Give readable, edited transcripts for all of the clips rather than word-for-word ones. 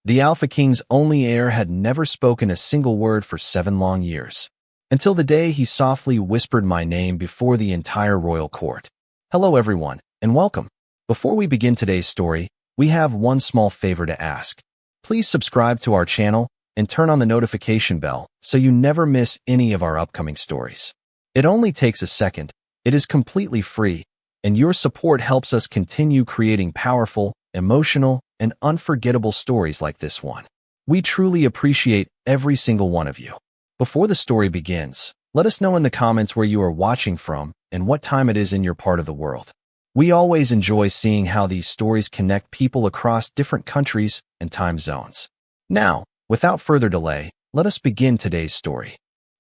The Alpha King's only heir had never spoken a single word for 7 long years, until the day he softly whispered my name before the entire royal court. Hello everyone, and welcome. Before we begin today's story, we have one small favor to ask. Please subscribe to our channel and turn on the notification bell so you never miss any of our upcoming stories. It only takes a second, it is completely free, and your support helps us continue creating powerful, emotional, and unforgettable stories like this one. We truly appreciate every single one of you. Before the story begins, let us know in the comments where you are watching from and what time it is in your part of the world. We always enjoy seeing how these stories connect people across different countries and time zones. Now, without further delay, let us begin today's story.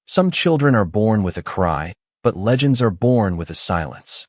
Some children are born with a cry, but legends are born with a silence.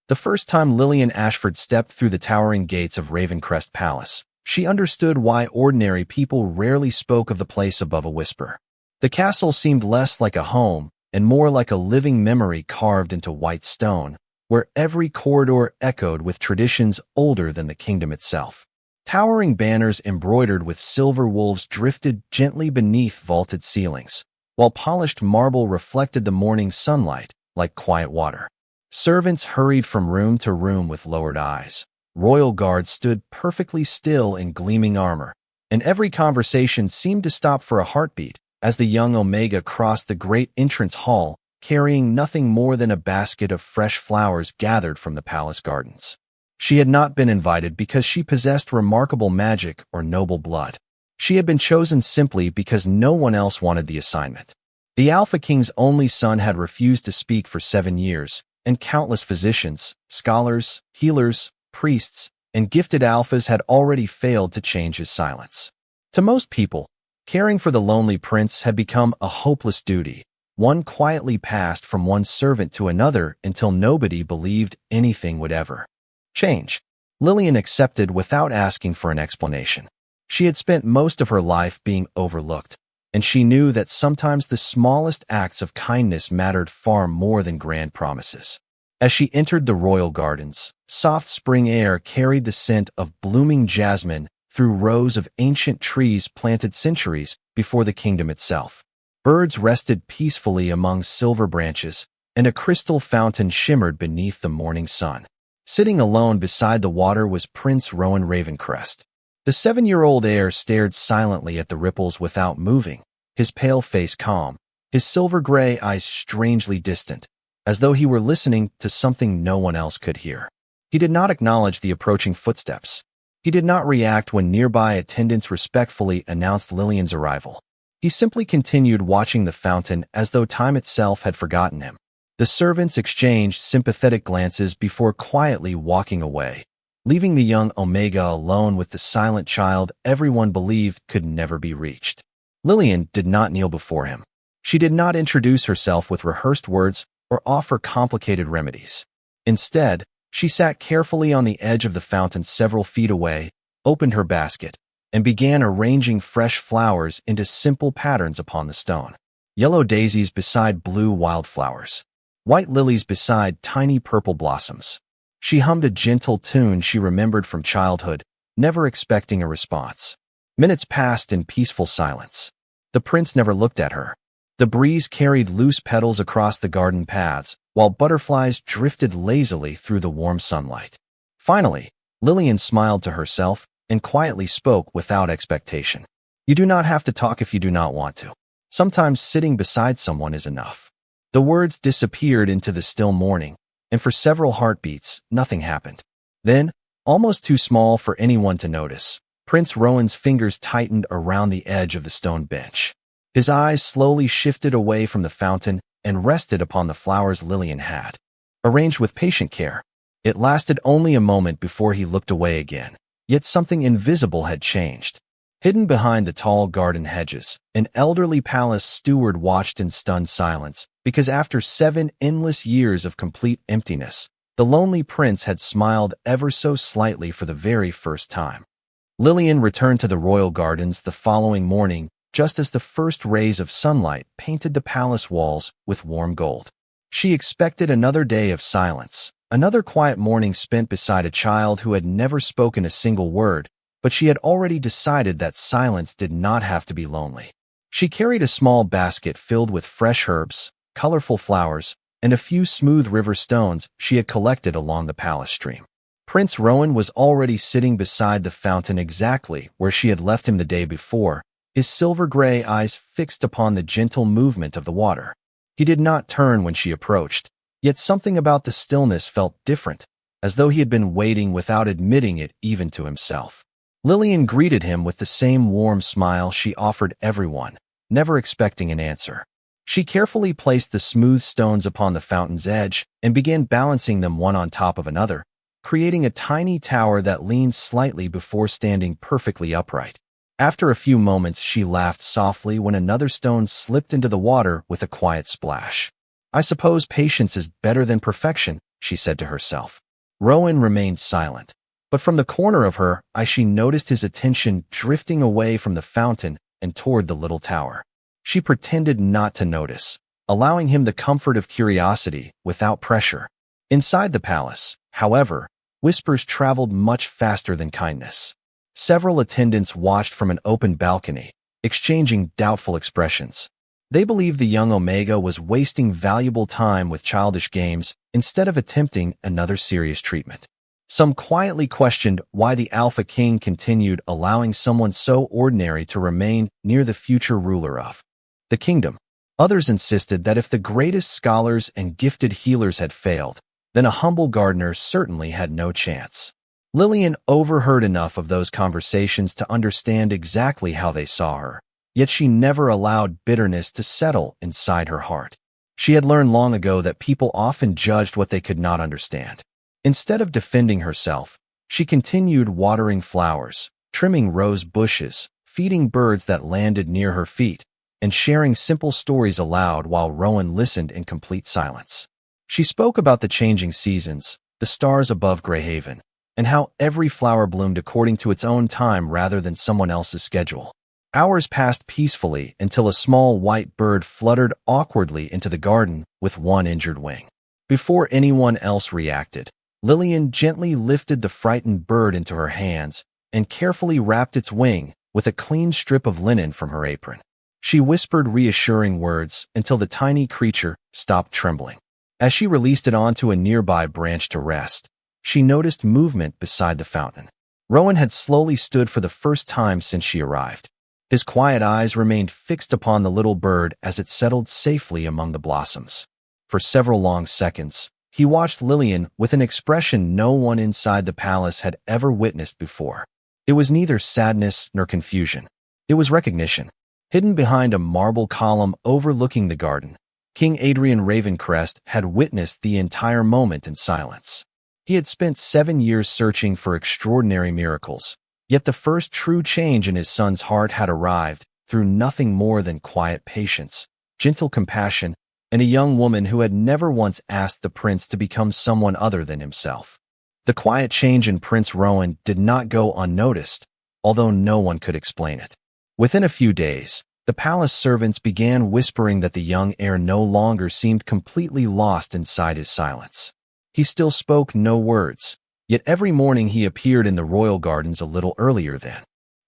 The first time Lillian Ashford stepped through the towering gates of Ravencrest Palace, she understood why ordinary people rarely spoke of the place above a whisper. The castle seemed less like a home and more like a living memory carved into white stone, where every corridor echoed with traditions older than the kingdom itself. Towering banners embroidered with silver wolves drifted gently beneath vaulted ceilings, while polished marble reflected the morning sunlight like quiet water. Servants hurried from room to room with lowered eyes. Royal guards stood perfectly still in gleaming armor, and every conversation seemed to stop for a heartbeat as the young Omega crossed the great entrance hall, carrying nothing more than a basket of fresh flowers gathered from the palace gardens. She had not been invited because she possessed remarkable magic or noble blood. She had been chosen simply because no one else wanted the assignment. The Alpha King's only son had refused to speak for 7 years, and countless physicians, scholars, healers, priests, and gifted alphas had already failed to change his silence. To most people, caring for the lonely prince had become a hopeless duty, one quietly passed from one servant to another until nobody believed anything would ever change. Lillian accepted without asking for an explanation. She had spent most of her life being overlooked, and she knew that sometimes the smallest acts of kindness mattered far more than grand promises. As she entered the royal gardens, soft spring air carried the scent of blooming jasmine through rows of ancient trees planted centuries before the kingdom itself. Birds rested peacefully among silver branches, and a crystal fountain shimmered beneath the morning sun. Sitting alone beside the water was Prince Rowan Ravencrest. The 7-year-old heir stared silently at the ripples without moving, his pale face calm, his silver-gray eyes strangely distant, as though he were listening to something no one else could hear. He did not acknowledge the approaching footsteps. He did not react when nearby attendants respectfully announced Lillian's arrival. He simply continued watching the fountain as though time itself had forgotten him. The servants exchanged sympathetic glances before quietly walking away, leaving the young Omega alone with the silent child everyone believed could never be reached. Lillian did not kneel before him. She did not introduce herself with rehearsed words or offer complicated remedies. Instead, she sat carefully on the edge of the fountain several feet away, opened her basket, and began arranging fresh flowers into simple patterns upon the stone. Yellow daisies beside blue wildflowers. White lilies beside tiny purple blossoms. She hummed a gentle tune she remembered from childhood, never expecting a response. Minutes passed in peaceful silence. The prince never looked at her. The breeze carried loose petals across the garden paths, while butterflies drifted lazily through the warm sunlight. Finally, Lillian smiled to herself and quietly spoke without expectation. You do not have to talk if you do not want to. Sometimes sitting beside someone is enough. The words disappeared into the still morning, and for several heartbeats, nothing happened. Then, almost too small for anyone to notice, Prince Rowan's fingers tightened around the edge of the stone bench. His eyes slowly shifted away from the fountain and rested upon the flowers Lillian had arranged with patient care. It lasted only a moment before he looked away again, yet something invisible had changed. Hidden behind the tall garden hedges, an elderly palace steward watched in stunned silence, because after 7 endless years of complete emptiness, the lonely prince had smiled ever so slightly for the very first time. Lillian returned to the royal gardens the following morning, just as the first rays of sunlight painted the palace walls with warm gold. She expected another day of silence, another quiet morning spent beside a child who had never spoken a single word, but she had already decided that silence did not have to be lonely. She carried a small basket filled with fresh herbs, colorful flowers, and a few smooth river stones she had collected along the palace stream. Prince Rowan was already sitting beside the fountain exactly where she had left him the day before, his silver-gray eyes fixed upon the gentle movement of the water. He did not turn when she approached, yet something about the stillness felt different, as though he had been waiting without admitting it even to himself. Lillian greeted him with the same warm smile she offered everyone, never expecting an answer. She carefully placed the smooth stones upon the fountain's edge and began balancing them one on top of another, creating a tiny tower that leaned slightly before standing perfectly upright. After a few moments, she laughed softly when another stone slipped into the water with a quiet splash. "I suppose patience is better than perfection," she said to herself. Rowan remained silent, but from the corner of her eye she noticed his attention drifting away from the fountain and toward the little tower. She pretended not to notice, allowing him the comfort of curiosity without pressure. Inside the palace, however, whispers traveled much faster than kindness. Several attendants watched from an open balcony, exchanging doubtful expressions. They believed the young Omega was wasting valuable time with childish games instead of attempting another serious treatment. Some quietly questioned why the Alpha King continued allowing someone so ordinary to remain near the future ruler of the kingdom. Others insisted that if the greatest scholars and gifted healers had failed, then a humble gardener certainly had no chance. Lillian overheard enough of those conversations to understand exactly how they saw her, yet she never allowed bitterness to settle inside her heart. She had learned long ago that people often judged what they could not understand. Instead of defending herself, she continued watering flowers, trimming rose bushes, feeding birds that landed near her feet, and sharing simple stories aloud while Rowan listened in complete silence. She spoke about the changing seasons, the stars above Greyhaven, and how every flower bloomed according to its own time rather than someone else's schedule. Hours passed peacefully until a small white bird fluttered awkwardly into the garden with one injured wing. Before anyone else reacted, Lillian gently lifted the frightened bird into her hands and carefully wrapped its wing with a clean strip of linen from her apron. She whispered reassuring words until the tiny creature stopped trembling. As she released it onto a nearby branch to rest, she noticed movement beside the fountain. Rowan had slowly stood for the first time since she arrived. His quiet eyes remained fixed upon the little bird as it settled safely among the blossoms. For several long seconds, he watched Lillian with an expression no one inside the palace had ever witnessed before. It was neither sadness nor confusion. It was recognition. Hidden behind a marble column overlooking the garden, King Adrian Ravencrest had witnessed the entire moment in silence. He had spent 7 years searching for extraordinary miracles, yet the first true change in his son's heart had arrived through nothing more than quiet patience, gentle compassion, and a young woman who had never once asked the prince to become someone other than himself. The quiet change in Prince Rowan did not go unnoticed, although no one could explain it. Within a few days, the palace servants began whispering that the young heir no longer seemed completely lost inside his silence. He still spoke no words, yet every morning he appeared in the royal gardens a little earlier than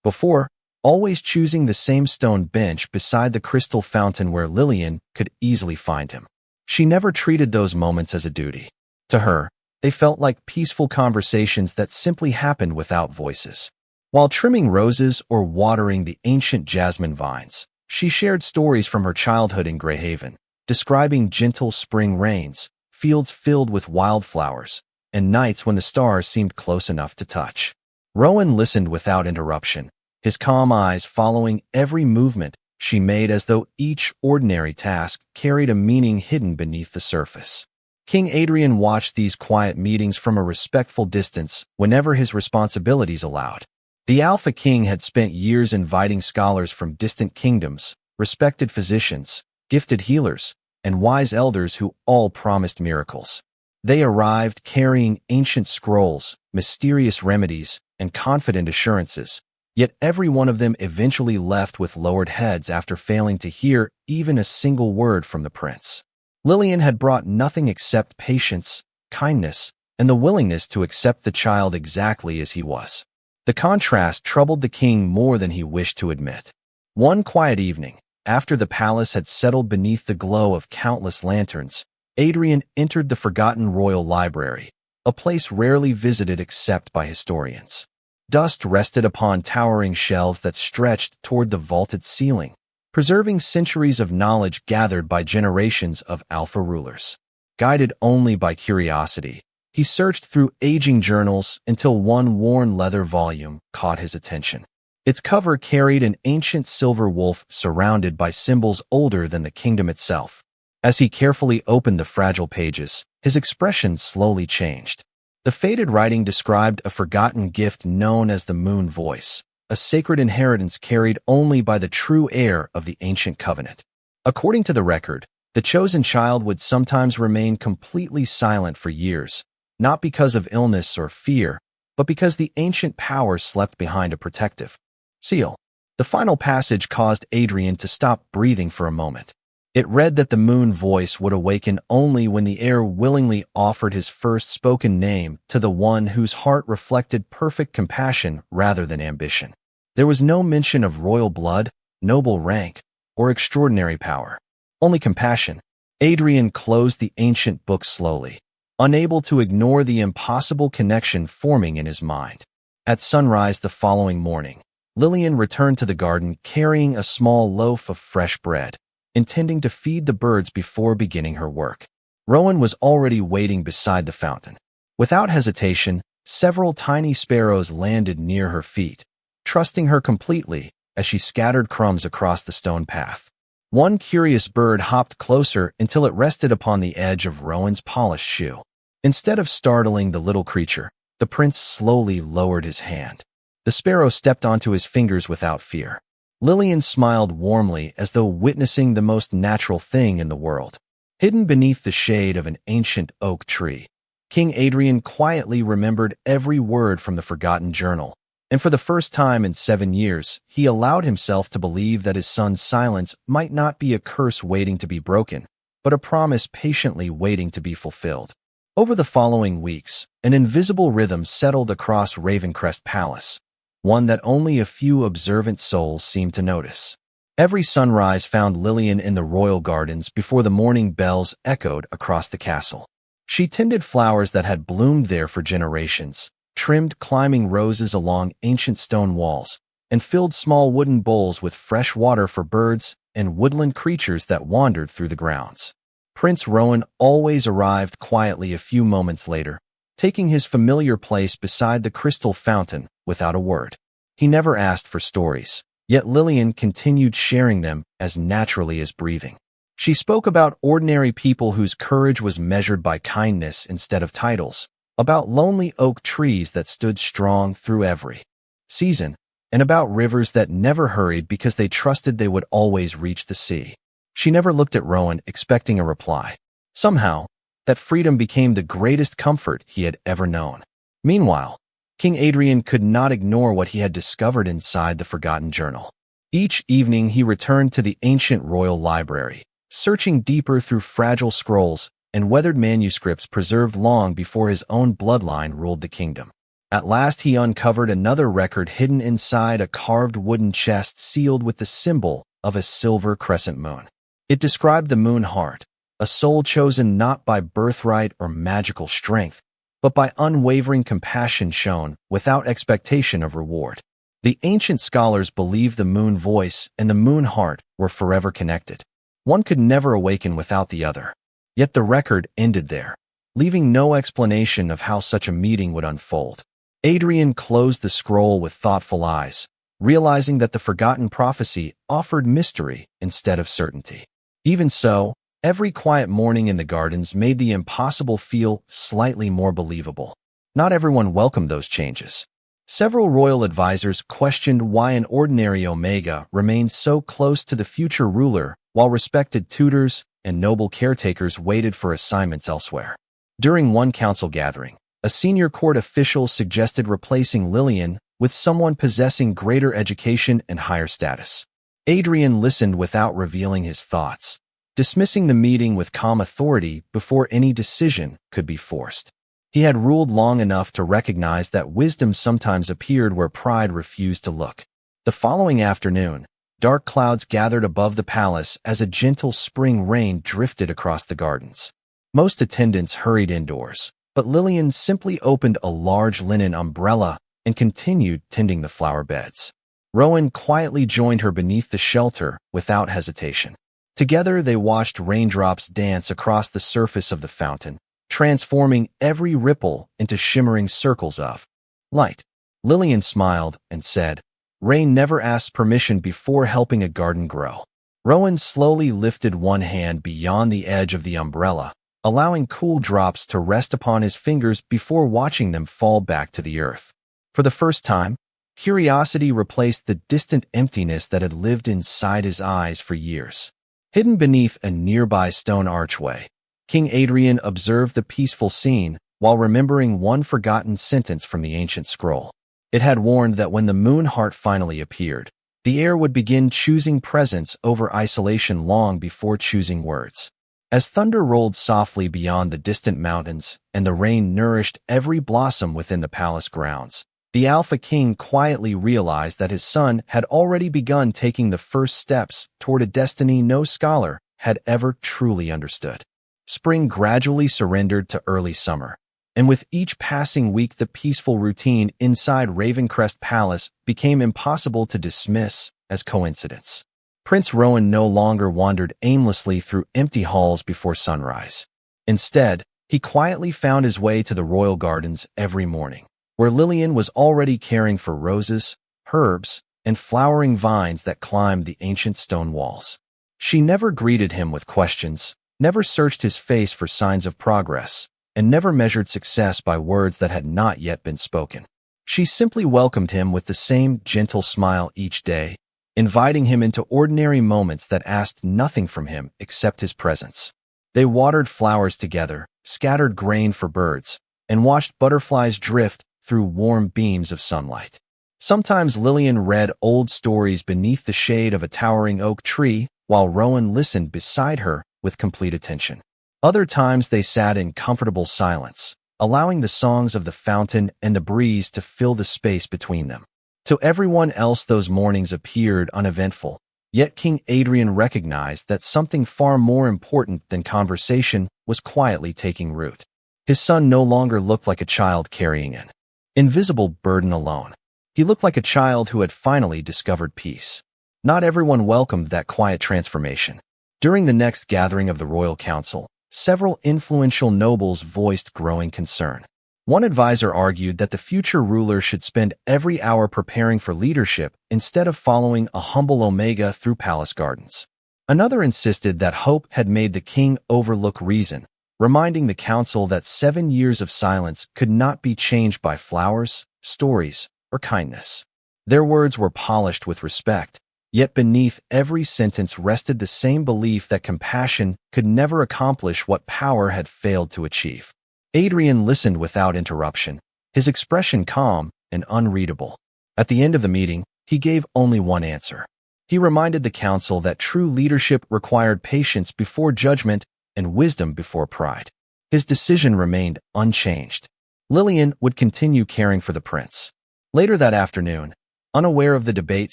before, always choosing the same stone bench beside the crystal fountain where Lillian could easily find him. She never treated those moments as a duty. To her, they felt like peaceful conversations that simply happened without voices. While trimming roses or watering the ancient jasmine vines, she shared stories from her childhood in Greyhaven, describing gentle spring rains, fields filled with wildflowers, and nights when the stars seemed close enough to touch. Rowan listened without interruption, his calm eyes following every movement she made as though each ordinary task carried a meaning hidden beneath the surface. King Adrian watched these quiet meetings from a respectful distance whenever his responsibilities allowed. The Alpha King had spent years inviting scholars from distant kingdoms, respected physicians, gifted healers, and wise elders who all promised miracles. They arrived carrying ancient scrolls, mysterious remedies, and confident assurances, yet every one of them eventually left with lowered heads after failing to hear even a single word from the prince. Lillian had brought nothing except patience, kindness, and the willingness to accept the child exactly as he was. The contrast troubled the king more than he wished to admit. One quiet evening, after the palace had settled beneath the glow of countless lanterns, Adrian entered the forgotten royal library, a place rarely visited except by historians. Dust rested upon towering shelves that stretched toward the vaulted ceiling, preserving centuries of knowledge gathered by generations of alpha rulers. Guided only by curiosity, he searched through aging journals until one worn leather volume caught his attention. Its cover carried an ancient silver wolf surrounded by symbols older than the kingdom itself. As he carefully opened the fragile pages, his expression slowly changed. The faded writing described a forgotten gift known as the Moon Voice, a sacred inheritance carried only by the true heir of the ancient covenant. According to the record, the chosen child would sometimes remain completely silent for years, not because of illness or fear, but because the ancient power slept behind a protective seal. The final passage caused Adrian to stop breathing for a moment. It read that the Moon Voice would awaken only when the heir willingly offered his first spoken name to the one whose heart reflected perfect compassion rather than ambition. There was no mention of royal blood, noble rank, or extraordinary power. Only compassion. Adrian closed the ancient book slowly, unable to ignore the impossible connection forming in his mind. At sunrise the following morning, Lillian returned to the garden carrying a small loaf of fresh bread, intending to feed the birds before beginning her work. Rowan was already waiting beside the fountain. Without hesitation, several tiny sparrows landed near her feet, trusting her completely as she scattered crumbs across the stone path. One curious bird hopped closer until it rested upon the edge of Rowan's polished shoe. Instead of startling the little creature, the prince slowly lowered his hand. The sparrow stepped onto his fingers without fear. Lillian smiled warmly as though witnessing the most natural thing in the world. Hidden beneath the shade of an ancient oak tree, King Adrian quietly remembered every word from the forgotten journal, and for the first time in 7 years, he allowed himself to believe that his son's silence might not be a curse waiting to be broken, but a promise patiently waiting to be fulfilled. Over the following weeks, an invisible rhythm settled across Ravencrest Palace, one that only a few observant souls seemed to notice. Every sunrise found Lillian in the royal gardens before the morning bells echoed across the castle. She tended flowers that had bloomed there for generations, trimmed climbing roses along ancient stone walls, and filled small wooden bowls with fresh water for birds and woodland creatures that wandered through the grounds. Prince Rowan always arrived quietly a few moments later, taking his familiar place beside the crystal fountain without a word. He never asked for stories, yet Lillian continued sharing them as naturally as breathing. She spoke about ordinary people whose courage was measured by kindness instead of titles, about lonely oak trees that stood strong through every season, and about rivers that never hurried because they trusted they would always reach the sea. She never looked at Rowan expecting a reply. Somehow, that freedom became the greatest comfort he had ever known. Meanwhile, King Adrian could not ignore what he had discovered inside the forgotten journal. Each evening he returned to the ancient royal library, searching deeper through fragile scrolls and weathered manuscripts preserved long before his own bloodline ruled the kingdom. At last he uncovered another record hidden inside a carved wooden chest sealed with the symbol of a silver crescent moon. It described the moon heart, a soul chosen not by birthright or magical strength, but by unwavering compassion shown without expectation of reward. The ancient scholars believed the moon voice and the moon heart were forever connected. One could never awaken without the other. Yet the record ended there, leaving no explanation of how such a meeting would unfold. Adrian closed the scroll with thoughtful eyes, realizing that the forgotten prophecy offered mystery instead of certainty. Even so, every quiet morning in the gardens made the impossible feel slightly more believable. Not everyone welcomed those changes. Several royal advisors questioned why an ordinary Omega remained so close to the future ruler, while respected tutors and noble caretakers waited for assignments elsewhere. During one council gathering, a senior court official suggested replacing Lillian with someone possessing greater education and higher status. Adrian listened without revealing his thoughts, dismissing the meeting with calm authority before any decision could be forced. He had ruled long enough to recognize that wisdom sometimes appeared where pride refused to look. The following afternoon, dark clouds gathered above the palace as a gentle spring rain drifted across the gardens. Most attendants hurried indoors, but Lillian simply opened a large linen umbrella and continued tending the flower beds. Rowan quietly joined her beneath the shelter without hesitation. Together they watched raindrops dance across the surface of the fountain, transforming every ripple into shimmering circles of light. Lillian smiled and said, "Rain never asks permission before helping a garden grow." Rowan slowly lifted one hand beyond the edge of the umbrella, allowing cool drops to rest upon his fingers before watching them fall back to the earth. For the first time, curiosity replaced the distant emptiness that had lived inside his eyes for years. Hidden beneath a nearby stone archway, King Adrian observed the peaceful scene while remembering one forgotten sentence from the ancient scroll. It had warned that when the moon heart finally appeared, the air would begin choosing presence over isolation long before choosing words. As thunder rolled softly beyond the distant mountains and the rain nourished every blossom within the palace grounds, the Alpha King quietly realized that his son had already begun taking the first steps toward a destiny no scholar had ever truly understood. Spring gradually surrendered to early summer, and with each passing week the peaceful routine inside Ravencrest Palace became impossible to dismiss as coincidence. Prince Rowan no longer wandered aimlessly through empty halls before sunrise. Instead, he quietly found his way to the royal gardens every morning, where Lillian was already caring for roses, herbs, and flowering vines that climbed the ancient stone walls. She never greeted him with questions, never searched his face for signs of progress, and never measured success by words that had not yet been spoken. She simply welcomed him with the same gentle smile each day, inviting him into ordinary moments that asked nothing from him except his presence. They watered flowers together, scattered grain for birds, and watched butterflies drift through warm beams of sunlight. Sometimes Lillian read old stories beneath the shade of a towering oak tree, while Rowan listened beside her with complete attention. Other times they sat in comfortable silence, allowing the songs of the fountain and the breeze to fill the space between them. To everyone else those mornings appeared uneventful, yet King Adrian recognized that something far more important than conversation was quietly taking root. His son no longer looked like a child carrying an invisible burden alone. He looked like a child who had finally discovered peace. Not everyone welcomed that quiet transformation. During the next gathering of the Royal Council, several influential nobles voiced growing concern. One advisor argued that the future ruler should spend every hour preparing for leadership instead of following a humble omega through palace gardens. Another insisted that hope had made the king overlook reason, reminding the council that 7 years of silence could not be changed by flowers, stories, or kindness. Their words were polished with respect, yet beneath every sentence rested the same belief that compassion could never accomplish what power had failed to achieve. Adrian listened without interruption, his expression calm and unreadable. At the end of the meeting, he gave only one answer. He reminded the council that true leadership required patience before judgment and wisdom before pride. His decision remained unchanged. Lillian would continue caring for the prince. Later that afternoon, unaware of the debate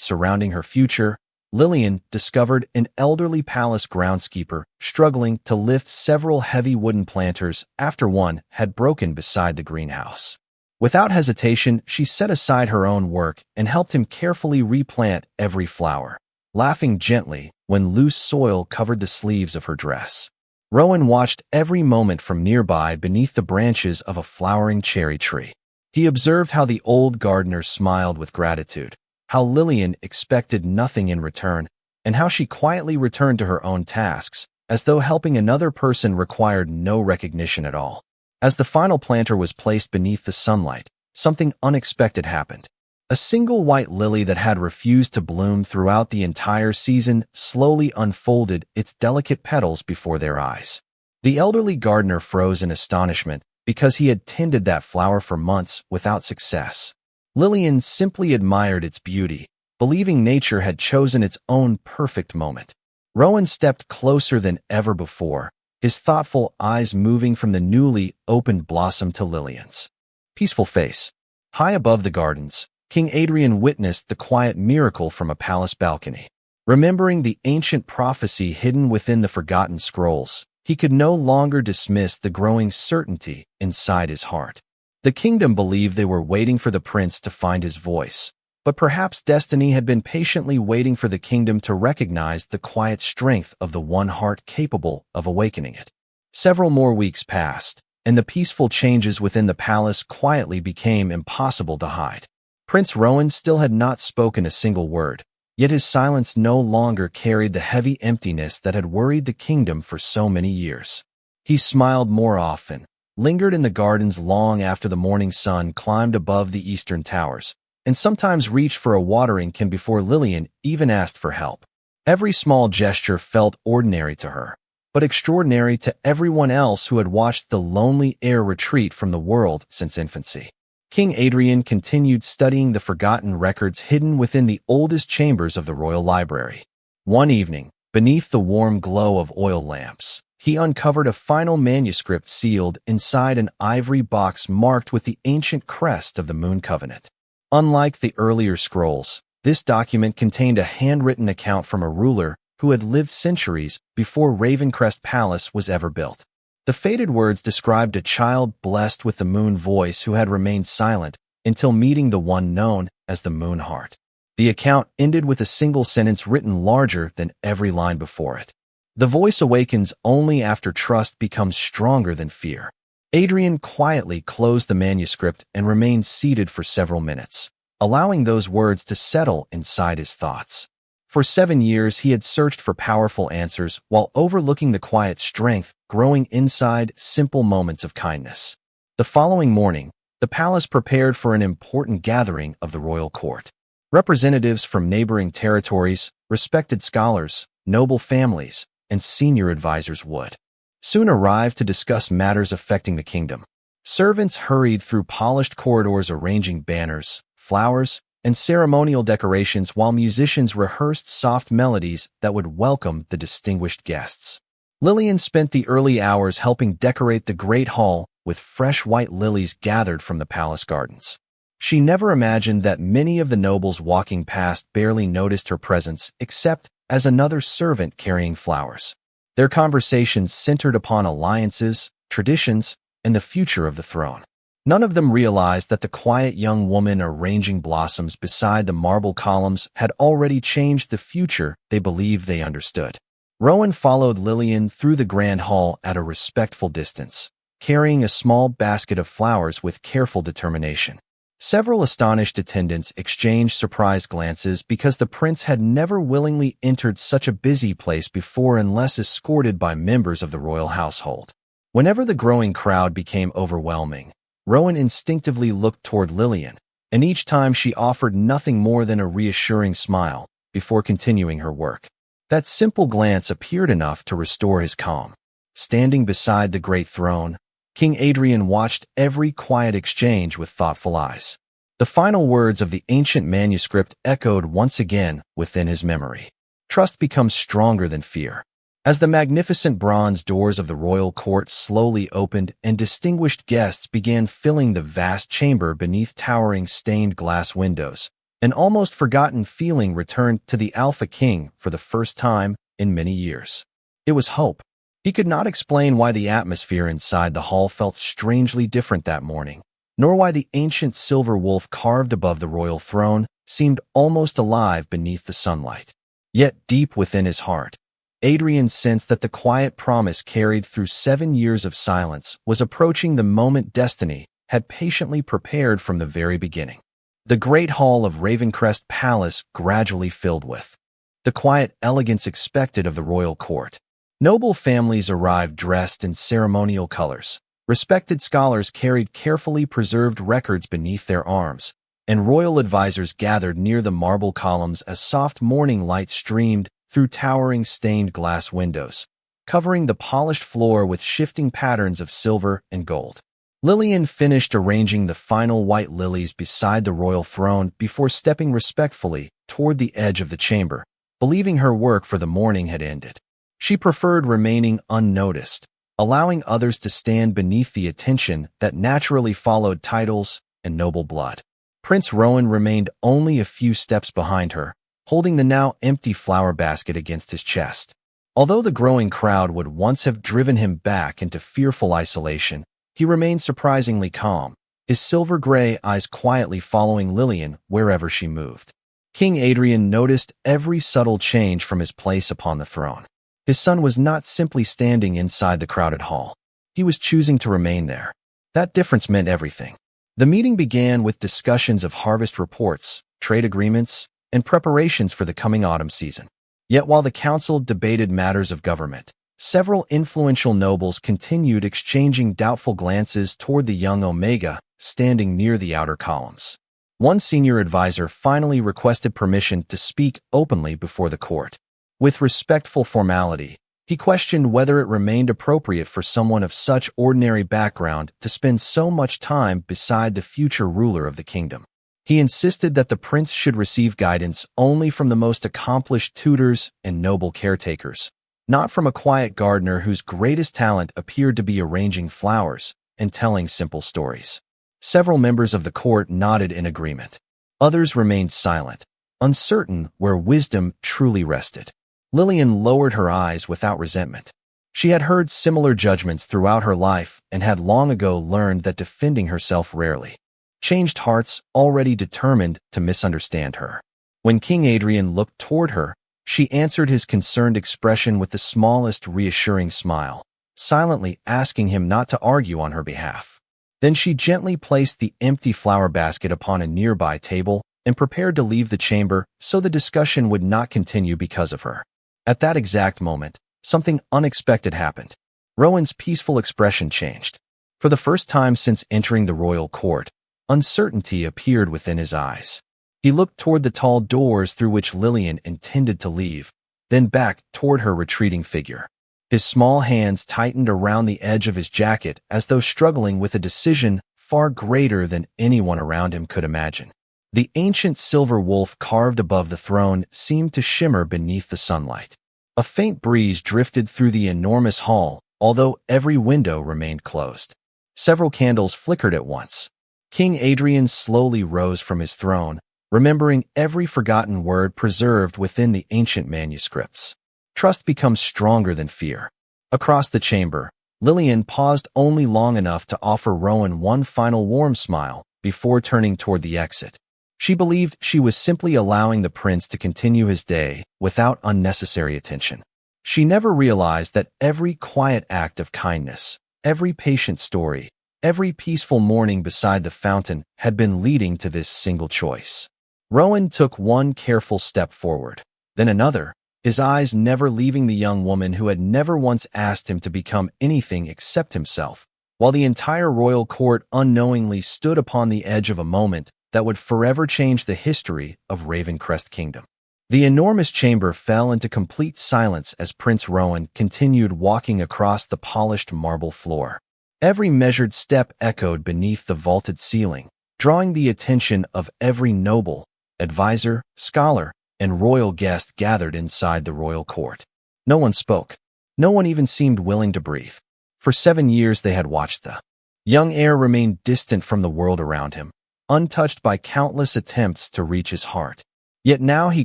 surrounding her future, Lillian discovered an elderly palace groundskeeper struggling to lift several heavy wooden planters after one had broken beside the greenhouse. Without hesitation, she set aside her own work and helped him carefully replant every flower, laughing gently when loose soil covered the sleeves of her dress. Rowan watched every moment from nearby beneath the branches of a flowering cherry tree. He observed how the old gardener smiled with gratitude, how Lillian expected nothing in return, and how she quietly returned to her own tasks, as though helping another person required no recognition at all. As the final planter was placed beneath the sunlight, something unexpected happened. A single white lily that had refused to bloom throughout the entire season slowly unfolded its delicate petals before their eyes. The elderly gardener froze in astonishment because he had tended that flower for months without success. Lillian simply admired its beauty, believing nature had chosen its own perfect moment. Rowan stepped closer than ever before, his thoughtful eyes moving from the newly opened blossom to Lillian's peaceful face. High above the gardens, King Adrian witnessed the quiet miracle from a palace balcony. Remembering the ancient prophecy hidden within the forgotten scrolls, he could no longer dismiss the growing certainty inside his heart. The kingdom believed they were waiting for the prince to find his voice, but perhaps destiny had been patiently waiting for the kingdom to recognize the quiet strength of the one heart capable of awakening it. Several more weeks passed, and the peaceful changes within the palace quietly became impossible to hide. Prince Rowan still had not spoken a single word, yet his silence no longer carried the heavy emptiness that had worried the kingdom for so many years. He smiled more often, lingered in the gardens long after the morning sun climbed above the eastern towers, and sometimes reached for a watering can before Lillian even asked for help. Every small gesture felt ordinary to her, but extraordinary to everyone else who had watched the lonely heir retreat from the world since infancy. King Adrian continued studying the forgotten records hidden within the oldest chambers of the royal library. One evening, beneath the warm glow of oil lamps, he uncovered a final manuscript sealed inside an ivory box marked with the ancient crest of the Moon Covenant. Unlike the earlier scrolls, this document contained a handwritten account from a ruler who had lived centuries before Ravencrest Palace was ever built. The faded words described a child blessed with the moon voice who had remained silent until meeting the one known as the Moon Heart. The account ended with a single sentence written larger than every line before it. The voice awakens only after trust becomes stronger than fear. Adrian quietly closed the manuscript and remained seated for several minutes, allowing those words to settle inside his thoughts. For 7 years, he had searched for powerful answers while overlooking the quiet strength growing inside simple moments of kindness. The following morning, the palace prepared for an important gathering of the royal court. Representatives from neighboring territories, respected scholars, noble families, and senior advisors would soon arrive to discuss matters affecting the kingdom. Servants hurried through polished corridors arranging banners, flowers, and ceremonial decorations while musicians rehearsed soft melodies that would welcome the distinguished guests. Lillian spent the early hours helping decorate the great hall with fresh white lilies gathered from the palace gardens. She never imagined that many of the nobles walking past barely noticed her presence except as another servant carrying flowers. Their conversations centered upon alliances, traditions, and the future of the throne. None of them realized that the quiet young woman arranging blossoms beside the marble columns had already changed the future they believed they understood. Rowan followed Lillian through the grand hall at a respectful distance, carrying a small basket of flowers with careful determination. Several astonished attendants exchanged surprised glances because the prince had never willingly entered such a busy place before unless escorted by members of the royal household. Whenever the growing crowd became overwhelming, Rowan instinctively looked toward Lillian, and each time she offered nothing more than a reassuring smile before continuing her work. That simple glance appeared enough to restore his calm. Standing beside the great throne, King Adrian watched every quiet exchange with thoughtful eyes. The final words of the ancient manuscript echoed once again within his memory. Trust becomes stronger than fear. As the magnificent bronze doors of the royal court slowly opened and distinguished guests began filling the vast chamber beneath towering stained glass windows, an almost forgotten feeling returned to the Alpha King for the first time in many years. It was hope. He could not explain why the atmosphere inside the hall felt strangely different that morning, nor why the ancient silver wolf carved above the royal throne seemed almost alive beneath the sunlight. Yet deep within his heart, Adrian sensed that the quiet promise carried through 7 years of silence was approaching the moment destiny had patiently prepared from the very beginning. The great hall of Ravencrest Palace gradually filled with the quiet elegance expected of the royal court. Noble families arrived dressed in ceremonial colors. Respected scholars carried carefully preserved records beneath their arms, and royal advisors gathered near the marble columns as soft morning light streamed through towering stained glass windows, covering the polished floor with shifting patterns of silver and gold. Lillian finished arranging the final white lilies beside the royal throne before stepping respectfully toward the edge of the chamber, believing her work for the morning had ended. She preferred remaining unnoticed, allowing others to stand beneath the attention that naturally followed titles and noble blood. Prince Rowan remained only a few steps behind her, holding the now empty flower basket against his chest. Although the growing crowd would once have driven him back into fearful isolation, he remained surprisingly calm, his silver-gray eyes quietly following Lillian wherever she moved. King Adrian noticed every subtle change from his place upon the throne. His son was not simply standing inside the crowded hall. He was choosing to remain there. That difference meant everything. The meeting began with discussions of harvest reports, trade agreements, and preparations for the coming autumn season. Yet while the council debated matters of government, several influential nobles continued exchanging doubtful glances toward the young Omega standing near the outer columns. One senior advisor finally requested permission to speak openly before the court. With respectful formality, he questioned whether it remained appropriate for someone of such ordinary background to spend so much time beside the future ruler of the kingdom. He insisted that the prince should receive guidance only from the most accomplished tutors and noble caretakers, not from a quiet gardener whose greatest talent appeared to be arranging flowers and telling simple stories. Several members of the court nodded in agreement. Others remained silent, uncertain where wisdom truly rested. Lillian lowered her eyes without resentment. She had heard similar judgments throughout her life and had long ago learned that defending herself rarely changed hearts already determined to misunderstand her. When King Adrian looked toward her, she answered his concerned expression with the smallest reassuring smile, silently asking him not to argue on her behalf. Then she gently placed the empty flower basket upon a nearby table and prepared to leave the chamber so the discussion would not continue because of her. At that exact moment, something unexpected happened. Rowan's peaceful expression changed. For the first time since entering the royal court, uncertainty appeared within his eyes. He looked toward the tall doors through which Lillian intended to leave, then back toward her retreating figure. His small hands tightened around the edge of his jacket as though struggling with a decision far greater than anyone around him could imagine. The ancient silver wolf carved above the throne seemed to shimmer beneath the sunlight. A faint breeze drifted through the enormous hall, although every window remained closed. Several candles flickered at once. King Adrian slowly rose from his throne, remembering every forgotten word preserved within the ancient manuscripts. Trust becomes stronger than fear. Across the chamber, Lillian paused only long enough to offer Rowan one final warm smile before turning toward the exit. She believed she was simply allowing the prince to continue his day without unnecessary attention. She never realized that every quiet act of kindness, every patient story, every peaceful morning beside the fountain had been leading to this single choice. Rowan took one careful step forward, then another, his eyes never leaving the young woman who had never once asked him to become anything except himself, while the entire royal court unknowingly stood upon the edge of a moment that would forever change the history of Ravencrest Kingdom. The enormous chamber fell into complete silence as Prince Rowan continued walking across the polished marble floor. Every measured step echoed beneath the vaulted ceiling, drawing the attention of every noble, advisor, scholar, and royal guest gathered inside the royal court. No one spoke. No one even seemed willing to breathe. For 7 years they had watched the young heir remain distant from the world around him, untouched by countless attempts to reach his heart. Yet now he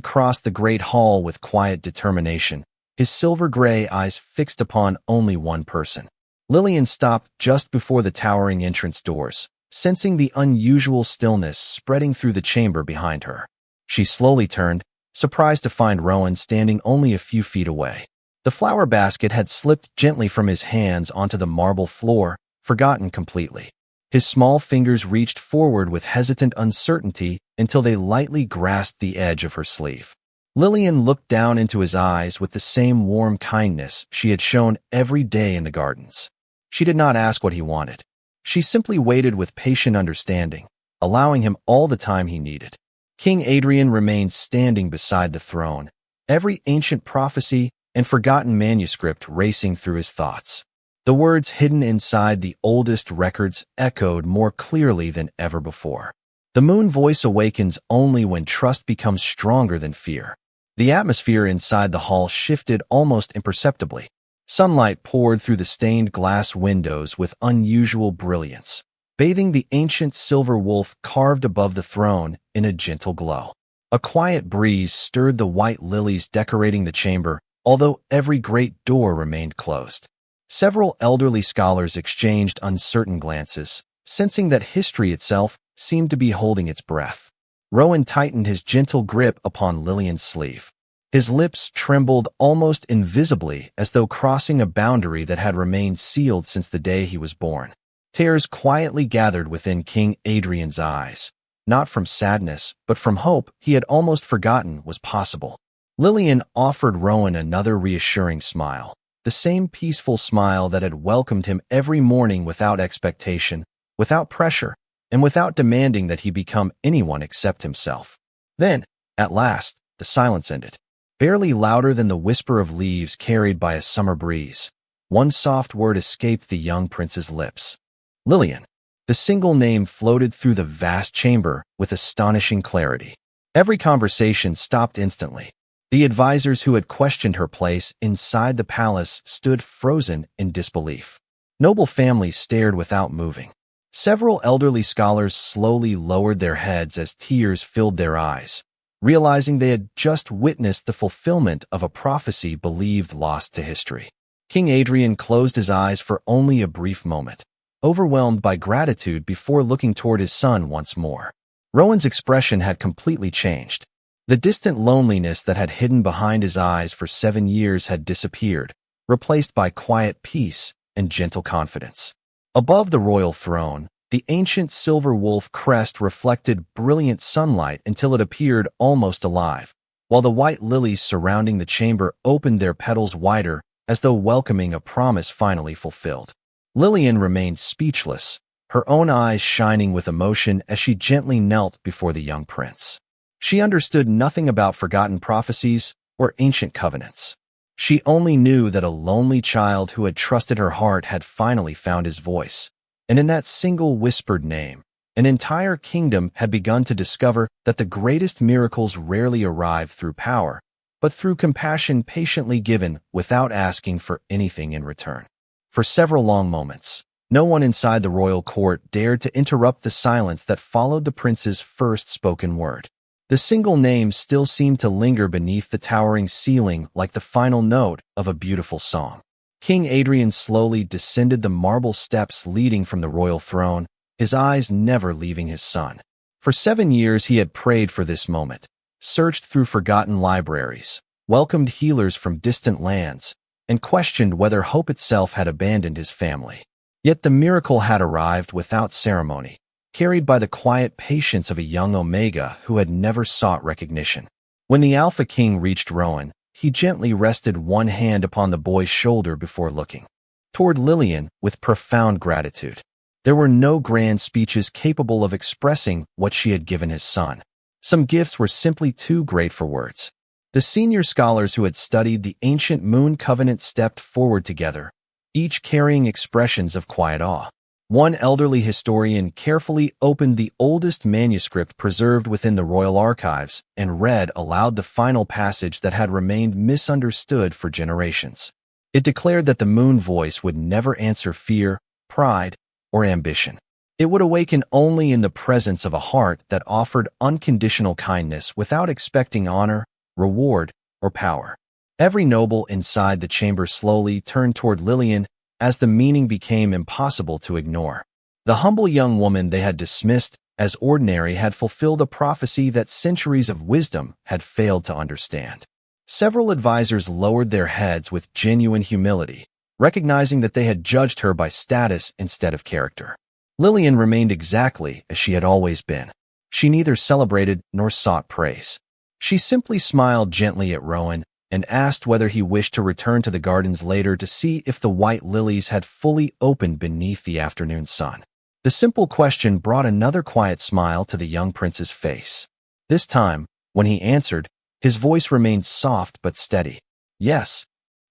crossed the great hall with quiet determination, his silver-gray eyes fixed upon only one person. Lillian stopped just before the towering entrance doors, sensing the unusual stillness spreading through the chamber behind her. She slowly turned, surprised to find Rowan standing only a few feet away. The flower basket had slipped gently from his hands onto the marble floor, forgotten completely. His small fingers reached forward with hesitant uncertainty until they lightly grasped the edge of her sleeve. Lillian looked down into his eyes with the same warm kindness she had shown every day in the gardens. She did not ask what he wanted. She simply waited with patient understanding, allowing him all the time he needed. King Adrian remained standing beside the throne, every ancient prophecy and forgotten manuscript racing through his thoughts. The words hidden inside the oldest records echoed more clearly than ever before. The moon voice awakens only when trust becomes stronger than fear. The atmosphere inside the hall shifted almost imperceptibly. Sunlight poured through the stained glass windows with unusual brilliance, bathing the ancient silver wolf carved above the throne in a gentle glow. A quiet breeze stirred the white lilies decorating the chamber, although every great door remained closed. Several elderly scholars exchanged uncertain glances, sensing that history itself seemed to be holding its breath. Rowan tightened his gentle grip upon Lillian's sleeve. His lips trembled almost invisibly, as though crossing a boundary that had remained sealed since the day he was born. Tears quietly gathered within King Adrian's eyes, not from sadness, but from hope he had almost forgotten was possible. Lillian offered Rowan another reassuring smile, the same peaceful smile that had welcomed him every morning without expectation, without pressure, and without demanding that he become anyone except himself. Then, at last, the silence ended. Barely louder than the whisper of leaves carried by a summer breeze, one soft word escaped the young prince's lips. Lillian. The single name floated through the vast chamber with astonishing clarity. Every conversation stopped instantly. The advisors who had questioned her place inside the palace stood frozen in disbelief. Noble families stared without moving. Several elderly scholars slowly lowered their heads as tears filled their eyes, realizing they had just witnessed the fulfillment of a prophecy believed lost to history. King Adrian closed his eyes for only a brief moment, overwhelmed by gratitude before looking toward his son once more. Rowan's expression had completely changed. The distant loneliness that had hidden behind his eyes for 7 years had disappeared, replaced by quiet peace and gentle confidence. Above the royal throne, the ancient silver wolf crest reflected brilliant sunlight until it appeared almost alive, while the white lilies surrounding the chamber opened their petals wider as though welcoming a promise finally fulfilled. Lillian remained speechless, her own eyes shining with emotion as she gently knelt before the young prince. She understood nothing about forgotten prophecies or ancient covenants. She only knew that a lonely child who had trusted her heart had finally found his voice, and in that single whispered name, an entire kingdom had begun to discover that the greatest miracles rarely arrive through power, but through compassion patiently given without asking for anything in return. For several long moments, no one inside the royal court dared to interrupt the silence that followed the prince's first spoken word. The single name still seemed to linger beneath the towering ceiling like the final note of a beautiful song. King Adrian slowly descended the marble steps leading from the royal throne, his eyes never leaving his son. For 7 years he had prayed for this moment, searched through forgotten libraries, welcomed healers from distant lands, and questioned whether hope itself had abandoned his family. Yet the miracle had arrived without ceremony, carried by the quiet patience of a young Omega who had never sought recognition. When the Alpha King reached Rowan, he gently rested one hand upon the boy's shoulder before looking toward Lillian with profound gratitude. There were no grand speeches capable of expressing what she had given his son. Some gifts were simply too great for words. The senior scholars who had studied the ancient moon covenant stepped forward together, each carrying expressions of quiet awe. One elderly historian carefully opened the oldest manuscript preserved within the royal archives and read aloud the final passage that had remained misunderstood for generations. It declared that the moon voice would never answer fear, pride, or ambition. It would awaken only in the presence of a heart that offered unconditional kindness without expecting honor, reward, or power. Every noble inside the chamber slowly turned toward Lillian as the meaning became impossible to ignore. The humble young woman they had dismissed as ordinary had fulfilled a prophecy that centuries of wisdom had failed to understand. Several advisors lowered their heads with genuine humility, recognizing that they had judged her by status instead of character. Lillian remained exactly as she had always been. She neither celebrated nor sought praise. She simply smiled gently at Rowan and asked whether he wished to return to the gardens later to see if the white lilies had fully opened beneath the afternoon sun. The simple question brought another quiet smile to the young prince's face. This time, when he answered, his voice remained soft but steady. Yes.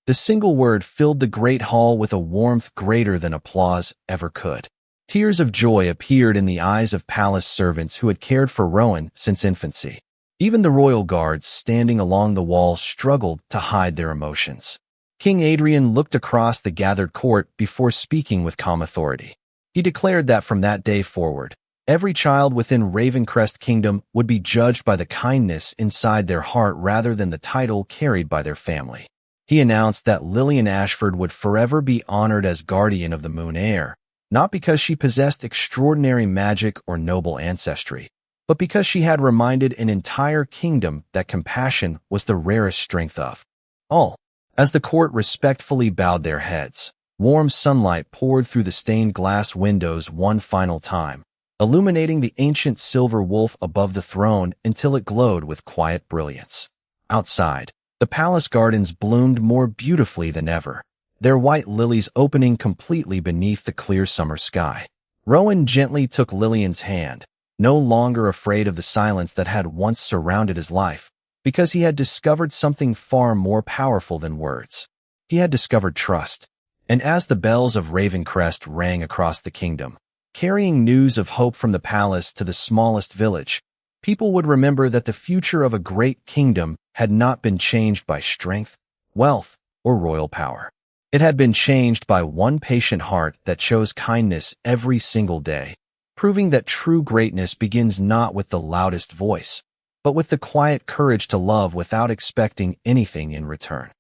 The single word filled the great hall with a warmth greater than applause ever could. Tears of joy appeared in the eyes of palace servants who had cared for Rowan since infancy. Even the royal guards standing along the wall struggled to hide their emotions. King Adrian looked across the gathered court before speaking with calm authority. He declared that from that day forward, every child within Ravencrest Kingdom would be judged by the kindness inside their heart rather than the title carried by their family. He announced that Lillian Ashford would forever be honored as guardian of the Moon Heir, not because she possessed extraordinary magic or noble ancestry, but because she had reminded an entire kingdom that compassion was the rarest strength of all. As the court respectfully bowed their heads, warm sunlight poured through the stained glass windows one final time, illuminating the ancient silver wolf above the throne until it glowed with quiet brilliance. Outside, the palace gardens bloomed more beautifully than ever, their white lilies opening completely beneath the clear summer sky. Rowan gently took Lillian's hand, no longer afraid of the silence that had once surrounded his life, because he had discovered something far more powerful than words. He had discovered trust. And as the bells of Ravencrest rang across the kingdom, carrying news of hope from the palace to the smallest village, people would remember that the future of a great kingdom had not been changed by strength, wealth, or royal power. It had been changed by one patient heart that chose kindness every single day, proving that true greatness begins not with the loudest voice, but with the quiet courage to love without expecting anything in return.